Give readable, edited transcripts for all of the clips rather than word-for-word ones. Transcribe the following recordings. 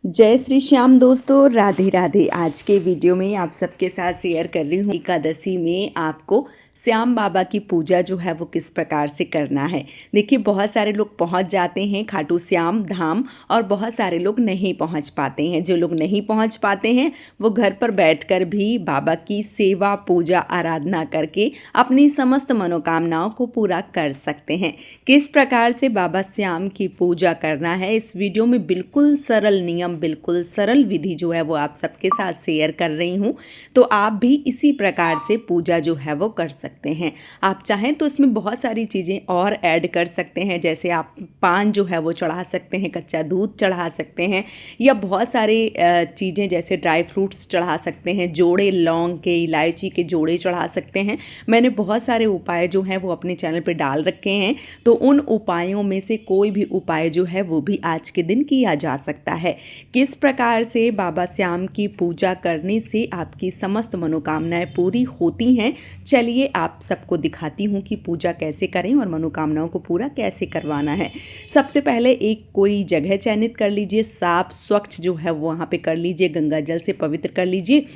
जय श्री श्याम दोस्तों, राधे राधे। आज के वीडियो में आप सबके साथ शेयर कर रही हूँ एकादशी में आपको श्याम बाबा की पूजा जो है वो किस प्रकार से करना है। देखिए, बहुत सारे लोग पहुँच जाते हैं खाटू श्याम धाम और बहुत सारे लोग नहीं पहुँच पाते हैं। जो लोग नहीं पहुँच पाते हैं वो घर पर बैठकर भी बाबा की सेवा पूजा आराधना करके अपनी समस्त मनोकामनाओं को पूरा कर सकते हैं। किस प्रकार से बाबा श्याम की पूजा करना है, इस वीडियो में बिल्कुल सरल नियम, बिल्कुल सरल विधि जो है वो आप सबके साथ शेयर कर रही हूँ। तो आप भी इसी प्रकार से पूजा जो है वो कर सकते हैं। आप चाहें तो इसमें बहुत सारी चीज़ें और ऐड कर सकते हैं, जैसे आप पान जो है वो चढ़ा सकते हैं, कच्चा दूध चढ़ा सकते हैं, या बहुत सारे चीज़ें जैसे ड्राई फ्रूट्स चढ़ा सकते हैं, जोड़े लौंग के, इलायची के जोड़े चढ़ा सकते हैं। मैंने बहुत सारे उपाय जो हैं वो अपने चैनल पर डाल रखे हैं, तो उन उपायों में से कोई भी उपाय जो है वो भी आज के दिन किया जा सकता है। किस प्रकार से बाबा श्याम की पूजा करने से आपकी समस्त मनोकामनाएं पूरी होती हैं, चलिए आप सबको दिखाती हूँ कि पूजा कैसे करें और मनोकामनाओं को पूरा कैसे करवाना है। सबसे पहले एक कोई जगह चयनित कर लीजिए, साफ स्वच्छ जो है वो वहाँ पे कर लीजिए, गंगा जल से पवित्र कर लीजिए।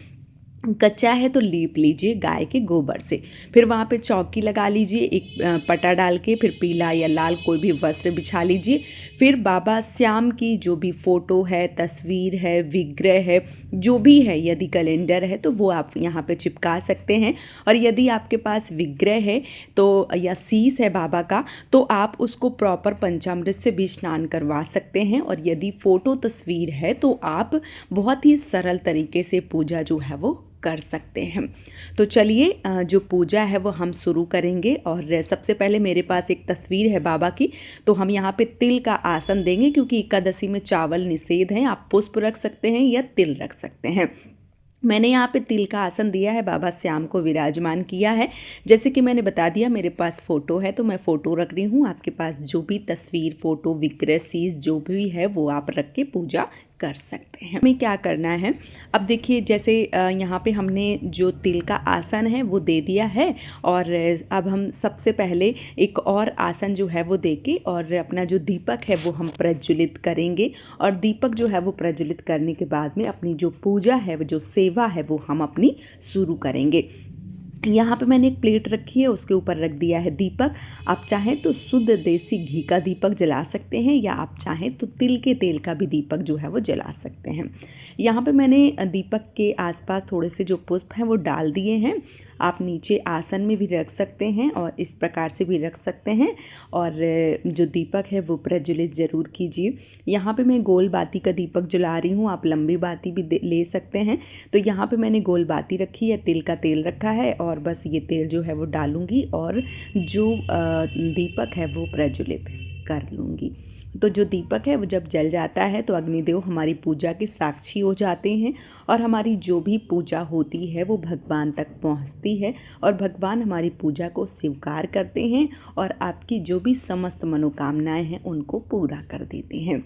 कच्चा है तो लीप लीजिए गाय के गोबर से। फिर वहाँ पे चौकी लगा लीजिए, एक पटा डाल के, फिर पीला या लाल कोई भी वस्त्र बिछा लीजिए। फिर बाबा श्याम की जो भी फ़ोटो है, तस्वीर है, विग्रह है, जो भी है, यदि कैलेंडर है तो वो आप यहाँ पे चिपका सकते हैं। और यदि आपके पास विग्रह है तो, या शीश है बाबा का, तो आप उसको प्रॉपर पंचामृत से भी स्नान करवा सकते हैं। और यदि फ़ोटो तस्वीर है तो आप बहुत ही सरल तरीके से पूजा जो है वो कर सकते हैं। तो चलिए जो पूजा है वो हम शुरू करेंगे। और सबसे पहले मेरे पास एक तस्वीर है बाबा की, तो हम यहाँ पे तिल का आसन देंगे, क्योंकि एकादशी में चावल निषेध है। आप पुष्प रख सकते हैं या तिल रख सकते हैं। मैंने यहाँ पे तिल का आसन दिया है, बाबा श्याम को विराजमान किया है। जैसे कि मैंने बता दिया, मेरे पास फ़ोटो है तो मैं फ़ोटो रख रही हूँ। आपके पास जो भी तस्वीर, फ़ोटो, विग्रह, शीश जो भी है वो आप रख के पूजा कर सकते हैं। हमें क्या करना है, अब देखिए, जैसे यहाँ पे हमने जो तिल का आसन है वो दे दिया है, और अब हम सबसे पहले एक और आसन जो है वो दे के और अपना जो दीपक है वो हम प्रज्वलित करेंगे। और दीपक जो है वो प्रज्वलित करने के बाद में अपनी जो पूजा है, जो सेवा है, वो हम अपनी शुरू करेंगे। यहाँ पे मैंने एक प्लेट रखी है, उसके ऊपर रख दिया है दीपक। आप चाहें तो शुद्ध देसी घी का दीपक जला सकते हैं, या आप चाहें तो तिल के तेल का भी दीपक जो है वो जला सकते हैं। यहाँ पे मैंने दीपक के आसपास थोड़े से जो पुष्प हैं वो डाल दिए हैं। आप नीचे आसन में भी रख सकते हैं और इस प्रकार से भी रख सकते हैं। और जो दीपक है वो प्रज्वलित ज़रूर कीजिए। यहाँ पे मैं गोल बाती का दीपक जला रही हूँ, आप लंबी बाती भी ले सकते हैं। तो यहाँ पे मैंने गोल बाती रखी है, तिल का तेल रखा है, और बस ये तेल जो है वो डालूँगी और जो दीपक है वो प्रज्वलित कर लूँगी। तो जो दीपक है वो जब जल जाता है तो अग्निदेव हमारी पूजा के साक्षी हो जाते हैं, और हमारी जो भी पूजा होती है वो भगवान तक पहुंचती है, और भगवान हमारी पूजा को स्वीकार करते हैं और आपकी जो भी समस्त मनोकामनाएं हैं उनको पूरा कर देते हैं।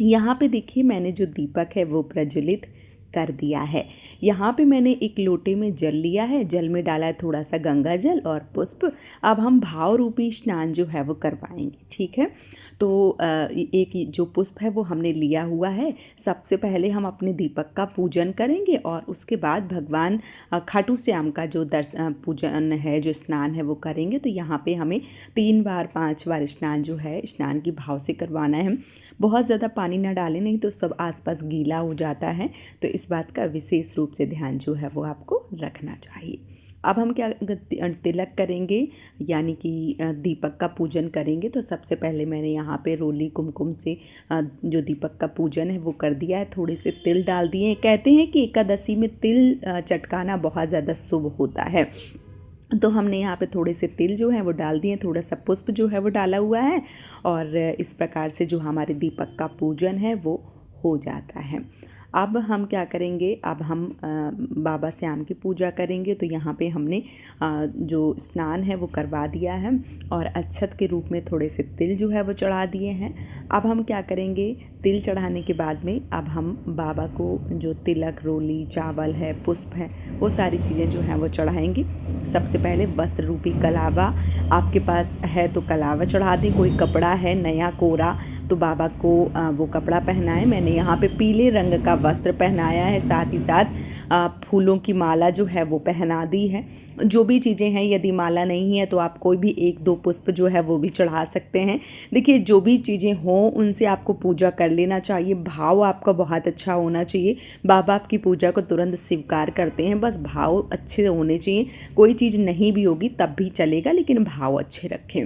यहाँ पे देखिए, मैंने जो दीपक है वो प्रज्वलित कर दिया है। यहाँ पे मैंने एक लोटे में जल लिया है, जल में डाला है थोड़ा सा गंगा जल और पुष्प। अब हम भाव रूपी स्नान जो है वो करवाएंगे, ठीक है। तो एक जो पुष्प है वो हमने लिया हुआ है। सबसे पहले हम अपने दीपक का पूजन करेंगे, और उसके बाद भगवान खाटू श्याम का जो पूजन है, जो स्नान है वो करेंगे। तो यहाँ पे हमें 3 बार 5 बार स्नान जो है, स्नान की भाव से करवाना है। बहुत ज़्यादा पानी ना डालें, नहीं तो सब आसपास गीला हो जाता है। तो इस बात का विशेष रूप से ध्यान जो है वो आपको रखना चाहिए। अब हम क्या तिलक करेंगे, यानी कि दीपक का पूजन करेंगे। तो सबसे पहले मैंने यहाँ पे रोली कुमकुम से जो दीपक का पूजन है वो कर दिया है। थोड़े से तिल डाल दिए हैं। कहते हैं कि एकादशी में तिल चटकाना बहुत ज़्यादा शुभ होता है, तो हमने यहाँ पे थोड़े से तिल जो है वो डाल दिए, थोड़ा सा पुष्प जो है वो डाला हुआ है, और इस प्रकार से जो हमारे दीपक का पूजन है वो हो जाता है। अब हम क्या करेंगे, अब हम बाबा श्याम की पूजा करेंगे। तो यहाँ पे हमने जो स्नान है वो करवा दिया है और अक्षत के रूप में थोड़े से तिल जो है वो चढ़ा दिए हैं। अब हम क्या करेंगे, तिल चढ़ाने के बाद में अब हम बाबा को जो तिलक, रोली, चावल है, पुष्प है, वो सारी चीज़ें जो हैं वो चढ़ाएंगे। सबसे पहले वस्त्र रूपी कलावा, आपके पास है तो कलावा चढ़ा दें, कोई कपड़ा है नया कोरा तो बाबा को वो कपड़ा पहनाएं। मैंने यहाँ पे पीले रंग का वस्त्र पहनाया है, साथ ही साथ फूलों की माला जो है वो पहना दी है। जो भी चीज़ें हैं, यदि माला नहीं है तो आप कोई भी 1-2 पुष्प जो है वो भी चढ़ा सकते हैं। देखिए, जो भी चीज़ें हों उनसे आपको पूजा कर लेना चाहिए। भाव आपका बहुत अच्छा होना चाहिए। बाबा आपकी पूजा को तुरंत स्वीकार करते हैं, बस भाव अच्छे होने चाहिए। कोई चीज़ नहीं भी होगी तब भी चलेगा, लेकिन भाव अच्छे रखें।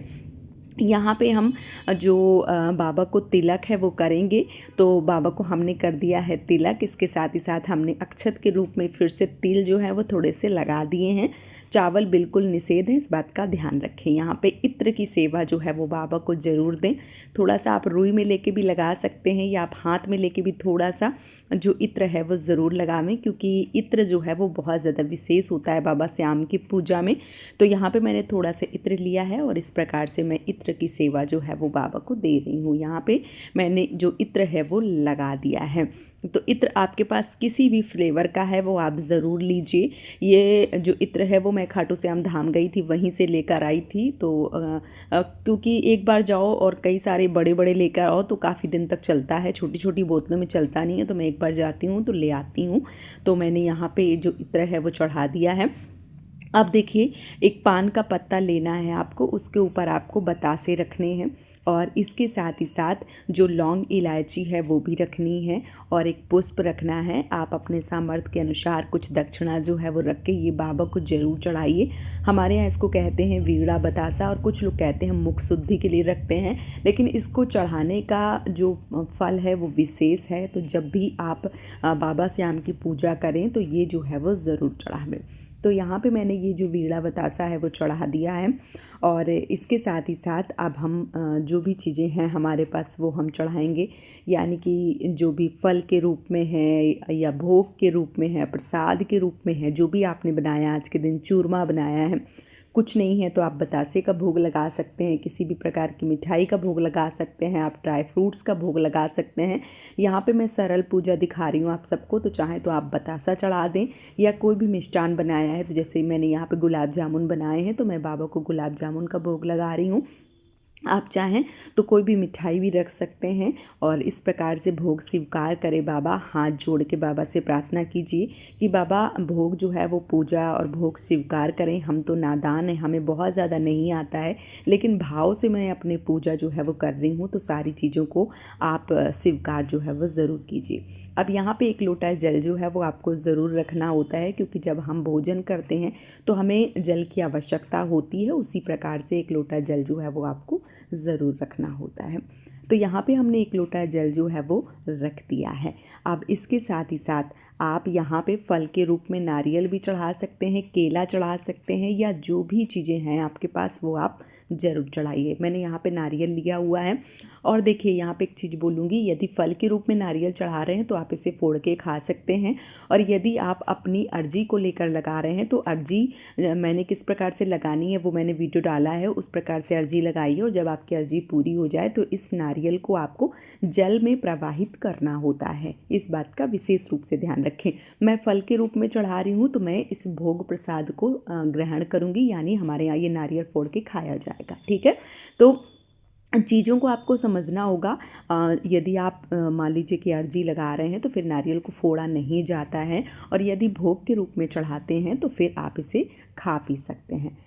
यहाँ पे हम जो बाबा को तिलक है वो करेंगे। तो बाबा को हमने कर दिया है तिलक, इसके साथ ही साथ हमने अक्षत के रूप में फिर से तिल जो है वो थोड़े से लगा दिए हैं। चावल बिल्कुल निषेध है, इस बात का ध्यान रखें। यहाँ पे इत्र की सेवा जो है वो बाबा को ज़रूर दें। थोड़ा सा आप रुई में लेके भी लगा सकते हैं या आप हाथ में लेके भी थोड़ा सा जो इत्र है वो ज़रूर लगावें, क्योंकि इत्र जो है वो बहुत ज़्यादा विशेष होता है बाबा श्याम की पूजा में। तो यहाँ पे मैंने थोड़ा सा इत्र लिया है और इस प्रकार से मैं इत्र की सेवा जो है वो बाबा को दे रही हूँ। यहाँ पे मैंने जो इत्र है वो लगा दिया है। तो इत्र आपके पास किसी भी फ्लेवर का है वो आप ज़रूर लीजिए। ये जो इत्र है वो मैं खाटू श्याम धाम गई थी, वहीं से लेकर आई थी। तो क्योंकि एक बार जाओ और कई सारे बड़े बड़े लेकर आओ तो काफ़ी दिन तक चलता है, छोटी छोटी बोतलों में चलता नहीं है। तो मैं एक बार जाती हूँ तो ले आती हूँ। तो मैंने यहाँ पे जो इत्र है वो चढ़ा दिया है। अब देखिए, एक पान का पत्ता लेना है आपको, उसके ऊपर आपको बतासे रखने हैं और इसके साथ ही साथ जो लौंग, इलायची है वो भी रखनी है और एक पुष्प रखना है। आप अपने सामर्थ्य के अनुसार कुछ दक्षिणा जो है वो रख के ये बाबा को ज़रूर चढ़ाइए। हमारे यहाँ इसको कहते हैं वीड़ा बतासा और कुछ लोग कहते हैं मुख शुद्धि के लिए रखते हैं, लेकिन इसको चढ़ाने का जो फल है वो विशेष है। तो जब भी आप बाबा श्याम की पूजा करें तो ये जो है वो ज़रूर चढ़ावें। तो यहाँ पे मैंने ये जो वीड़ा बतासा है वो चढ़ा दिया है और इसके साथ ही साथ अब हम जो भी चीज़ें हैं हमारे पास वो हम चढ़ाएंगे। यानी कि जो भी फल के रूप में है या भोग के रूप में है, प्रसाद के रूप में है, जो भी आपने बनाया, आज के दिन चूरमा बनाया है, कुछ नहीं है तो आप बतासे का भोग लगा सकते हैं, किसी भी प्रकार की मिठाई का भोग लगा सकते हैं, आप ड्राई फ्रूट्स का भोग लगा सकते हैं। यहाँ पे मैं सरल पूजा दिखा रही हूँ आप सबको, तो चाहे तो आप बतासा चढ़ा दें या कोई भी मिष्ठान बनाया है। तो जैसे मैंने यहाँ पे गुलाब जामुन बनाए हैं तो मैं बाबा को गुलाब जामुन का भोग लगा रही हूँ। आप चाहें तो कोई भी मिठाई भी रख सकते हैं और इस प्रकार से भोग स्वीकार करें। बाबा, हाथ जोड़ के बाबा से प्रार्थना कीजिए कि बाबा भोग जो है वो पूजा और भोग स्वीकार करें। हम तो नादान हैं, हमें बहुत ज़्यादा नहीं आता है, लेकिन भाव से मैं अपनी पूजा जो है वो कर रही हूँ। तो सारी चीज़ों को आप स्वीकार जो है वो ज़रूर कीजिए। अब यहाँ पे 1 लोटा जल जो है वो आपको ज़रूर रखना होता है, क्योंकि जब हम भोजन करते हैं तो हमें जल की आवश्यकता होती है। उसी प्रकार से 1 लोटा जल जो है वो आपको ज़रूर रखना होता है। तो यहाँ पे हमने 1 लोटा जल जो है वो रख दिया है। अब इसके साथ ही साथ आप यहाँ पे फल के रूप में नारियल भी चढ़ा सकते हैं, केला चढ़ा सकते हैं, या जो भी चीज़ें हैं आपके पास वो आप ज़रूर चढ़ाइए। मैंने यहाँ पे नारियल लिया हुआ है। और देखिए, यहाँ पे एक चीज़ बोलूँगी, यदि फल के रूप में नारियल चढ़ा रहे हैं तो आप इसे फोड़ के खा सकते हैं। और यदि आप अपनी अर्जी को लेकर लगा रहे हैं तो अर्जी मैंने किस प्रकार से लगानी है वो मैंने वीडियो डाला है, उस प्रकार से अर्जी लगाइए। और जब आपकी अर्जी पूरी हो जाए तो इस नारियल को आपको जल में प्रवाहित करना होता है। इस बात का विशेष रूप से ध्यान रखें। मैं फल के रूप में चढ़ा रही हूँ तो मैं इस भोग प्रसाद को ग्रहण करूँगी, यानी हमारे यहाँ ये नारियल फोड़ के खाया जाएगा। ठीक है, तो चीज़ों को आपको समझना होगा। यदि आप मान लीजिए कि अर्जी लगा रहे हैं तो फिर नारियल को फोड़ा नहीं जाता है, और यदि भोग के रूप में चढ़ाते हैं तो फिर आप इसे खा पी सकते हैं।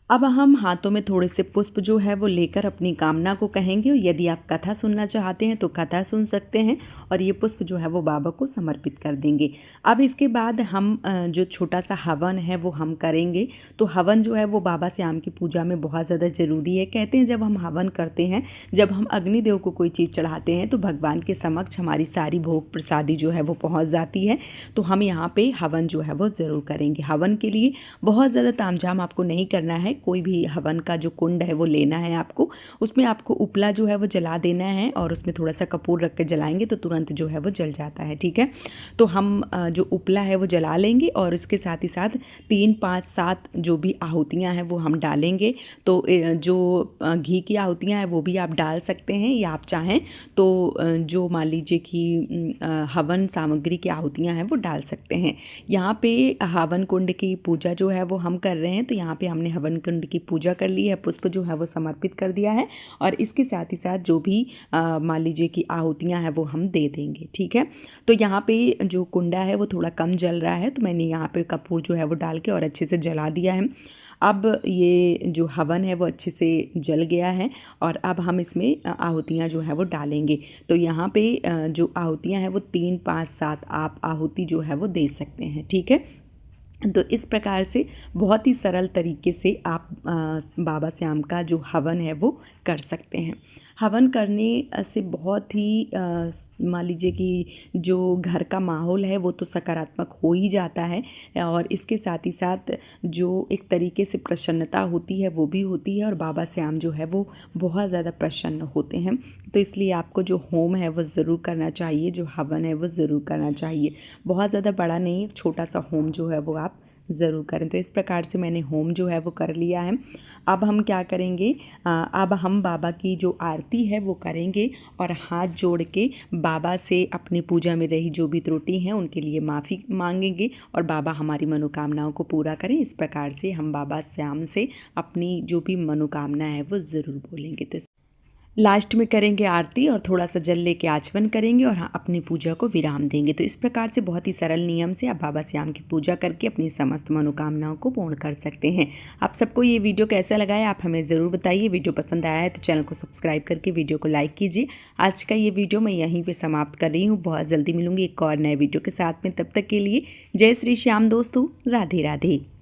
अब हम हाथों में थोड़े से पुष्प जो है वो लेकर अपनी कामना को कहेंगे। यदि आप कथा सुनना चाहते हैं तो कथा सुन सकते हैं और ये पुष्प जो है वो बाबा को समर्पित कर देंगे। अब इसके बाद हम जो छोटा सा हवन है वो हम करेंगे। तो हवन जो है वो बाबा श्याम की पूजा में बहुत ज़्यादा ज़रूरी है। कहते हैं जब हम हवन करते हैं, जब हम अग्निदेव को कोई चीज़ चढ़ाते हैं तो भगवान के समक्ष हमारी सारी भोग प्रसादी जो है वो पहुँच जाती है। तो हम यहाँ पर हवन जो है वो ज़रूर करेंगे। हवन के लिए बहुत ज़्यादा तामझाम आपको नहीं करना है, कोई भी हवन का जो कुंड है वो लेना है आपको। उसमें आपको उपला जो है वो जला देना है और उसमें थोड़ा सा कपूर रख के जलाएंगे तो तुरंत जो है वो जल जाता है। ठीक है, तो हम जो उपला है वो जला लेंगे और इसके साथ ही साथ 3, 5, 7 जो भी आहुतियाँ हैं वो हम डालेंगे। तो जो घी की आहुतियाँ हैं वो भी आप डाल सकते हैं, या आप चाहें तो जो मान लीजिए कि हवन सामग्री की आहुतियाँ हैं वो डाल सकते हैं। यहाँ पे हवन कुंड की पूजा जो है वो हम कर रहे हैं, तो यहाँ पे हमने हवन कुंड की पूजा कर ली है, पुष्प जो है वो समर्पित कर दिया है और इसके साथ ही साथ जो भी मान लीजिए कि आहुतियाँ हैं वो हम दे देंगे। ठीक है, तो यहाँ पे जो कुंडा है वो थोड़ा कम जल रहा है, तो मैंने यहाँ पे कपूर जो है वो डाल के और अच्छे से जला दिया है। अब ये जो हवन है वो अच्छे से जल गया है और अब हम इसमें आहुतियाँ जो है वो डालेंगे। तो यहाँ पे जो आहुतियाँ हैं वो 3, 5, 7 आप आहुति जो है वो दे सकते हैं। ठीक है, तो इस प्रकार से बहुत ही सरल तरीके से आप बाबा श्याम का जो हवन है वो कर सकते हैं। हवन करने से बहुत ही मान लीजिए कि जो घर का माहौल है वो तो सकारात्मक हो ही जाता है और इसके साथ ही साथ जो एक तरीके से प्रसन्नता होती है वो भी होती है और बाबा श्याम जो है वो बहुत ज़्यादा प्रसन्न होते हैं। तो इसलिए आपको जो होम है वो ज़रूर करना चाहिए, जो हवन है वो ज़रूर करना चाहिए। बहुत ज़्यादा बड़ा नहीं, छोटा सा होम जो है वो आप ज़रूर करें। तो इस प्रकार से मैंने होम जो है वो कर लिया है। अब हम क्या करेंगे, अब हम बाबा की जो आरती है वो करेंगे और हाथ जोड़ के बाबा से अपनी पूजा में रही जो भी त्रुटि हैं उनके लिए माफ़ी मांगेंगे और बाबा हमारी मनोकामनाओं को पूरा करें। इस प्रकार से हम बाबा श्याम से अपनी जो भी मनोकामना है वो ज़रूर बोलेंगे। तो लास्ट में करेंगे आरती और थोड़ा सा जल लेके आचमन करेंगे और हाँ अपनी पूजा को विराम देंगे। तो इस प्रकार से बहुत ही सरल नियम से आप बाबा श्याम की पूजा करके अपनी समस्त मनोकामनाओं को पूर्ण कर सकते हैं। आप सबको ये वीडियो कैसा लगा है आप हमें ज़रूर बताइए। वीडियो पसंद आया है तो चैनल को सब्सक्राइब करके वीडियो को लाइक कीजिए। आज का ये वीडियो मैं यहीं पर समाप्त कर रही हूँ। बहुत जल्दी मिलूँगी एक और नए वीडियो के साथ में, तब तक के लिए जय श्री श्याम दोस्तों, राधे राधे।